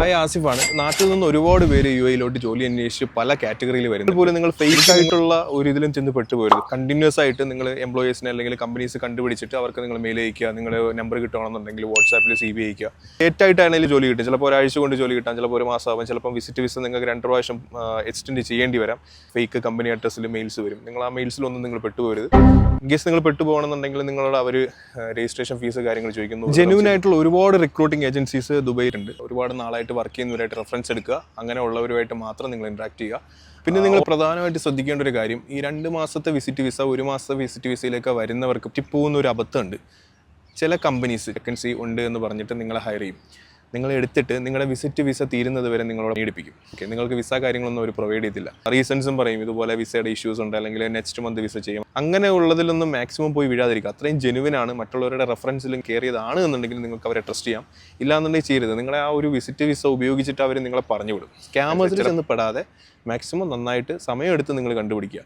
Hi ആസിഫാണ്. നാട്ടിൽ നിന്ന് ഒരുപാട് പേര് യു എയിലോട്ട് ജോലി അന്വേഷിച്ച് പല കാറ്റഗറിയിൽ വരുന്നത്. അതുപോലെ നിങ്ങൾ ഫേക്ക് ആയിട്ടുള്ള ഒരു ഇതിലും ചെന്ന് പെട്ടുപോകരുത്. കണ്ടിന്യൂസ് ആയിട്ട് നിങ്ങൾ എംപ്ലോയീസിനെ അല്ലെങ്കിൽ കമ്പനീസ് കണ്ടുപിടിച്ചിട്ട് അവർക്ക് നിങ്ങൾ മെയിൽ അയക്കുക, നിങ്ങൾ നമ്പർ കിട്ടണമെന്നുണ്ടെങ്കിൽ വാട്സാപ്പിൽ CV അയക്കുക. ഡേറ്റായിട്ടാണെങ്കിലും ജോലി കിട്ടും. ചിലപ്പോൾ ഒരാഴ്ച കൊണ്ട് ജോലി കിട്ടാം, ചിലപ്പോൾ ഒരു മാസമാകും, ചിലപ്പോൾ വിസിറ്റ് വിസ നിങ്ങൾക്ക് 2 പ്രാവശ്യം എക്സ്റ്റെൻഡ് ചെയ്യേണ്ടി വരാം. ഫേക്ക് കമ്പനി അഡ്രസ്സിൽ മെയിൽസ് വരും. നിങ്ങൾ ആ മെയിൽസിലൊന്നും നിങ്ങൾ പെട്ടുപോകരുത്. ഇൻകേസ് നിങ്ങൾ പെട്ടുപോകണമെന്നുണ്ടെങ്കിൽ നിങ്ങളോട് അവർ രജിസ്ട്രേഷൻ ഫീസ് കാര്യങ്ങൾ ചോദിക്കുന്നു. ജെന്യൂൻ ആയിട്ടുള്ള ഒരുപാട് റിക്രൂട്ടിംഗ് ഏജൻസീസ് ദുബൈയിലുണ്ട്. ഒരുപാട് നാളായിട്ട് വർക്ക് ചെയ്യുന്നവരായിട്ട് റെഫറൻസ് എടുക്കുക. അങ്ങനെ ഉള്ളവരുമായിട്ട് മാത്രം നിങ്ങൾ ഇൻട്രാക്ട് ചെയ്യുക. പിന്നെ നിങ്ങൾ പ്രധാനമായിട്ട് ശ്രദ്ധിക്കേണ്ട ഒരു കാര്യം, ഈ 2 മാസത്തെ വിസിറ്റ് വിസ 1 മാസത്തെ വിസിറ്റ് വിസയിലേക്ക് വരുന്നവർക്ക് പറ്റിപ്പോകുന്ന ഒരു അബദ്ധമുണ്ട്. ചില കമ്പനീസ് വേക്കൻസി ഉണ്ട് എന്ന് പറഞ്ഞിട്ട് നിങ്ങളെ ഹയർ ചെയ്യും. നിങ്ങൾ എടുത്തിട്ട് നിങ്ങളുടെ വിസിറ്റ് വിസ തീരുന്നത് വരെ നിങ്ങളോട് മേടിപ്പിക്കും. ഓക്കെ, നിങ്ങൾക്ക് വിസ കാര്യങ്ങളൊന്നും അവർ പ്രൊവൈഡ് ചെയ്തില്ല. റീസൺസും പറയും, ഇതുപോലെ വിസയുടെ ഇഷ്യൂസ് ഉണ്ട്, അല്ലെങ്കിൽ നെക്സ്റ്റ് മന്ത് വിസ ചെയ്യും. അങ്ങനെ ഉള്ളതിലൊന്നും മാക്സിമം പോയി വിടാതിരിക്കുക. അത്രയും ജെനുവിൻ ആണ്, മറ്റുള്ളവരുടെ റെഫറൻസിലും കയറിയതാണ് എന്നുണ്ടെങ്കിൽ നിങ്ങൾക്ക് അവരെ ട്രസ്റ്റ് ചെയ്യാം. ഇല്ലാന്നുണ്ടെങ്കിൽ ചെയ്യരുത്. നിങ്ങളെ ആ ഒരു വിസിറ്റ് വിസ ഉപയോഗിച്ചിട്ട് അവർ നിങ്ങളെ പറഞ്ഞു വിടും. സ്കാമേഴ്സിൽ ചെന്ന് പെടാതെ മാക്സിമം നന്നായിട്ട് സമയമെടുത്ത് നിങ്ങൾ കണ്ടുപിടിക്കുക.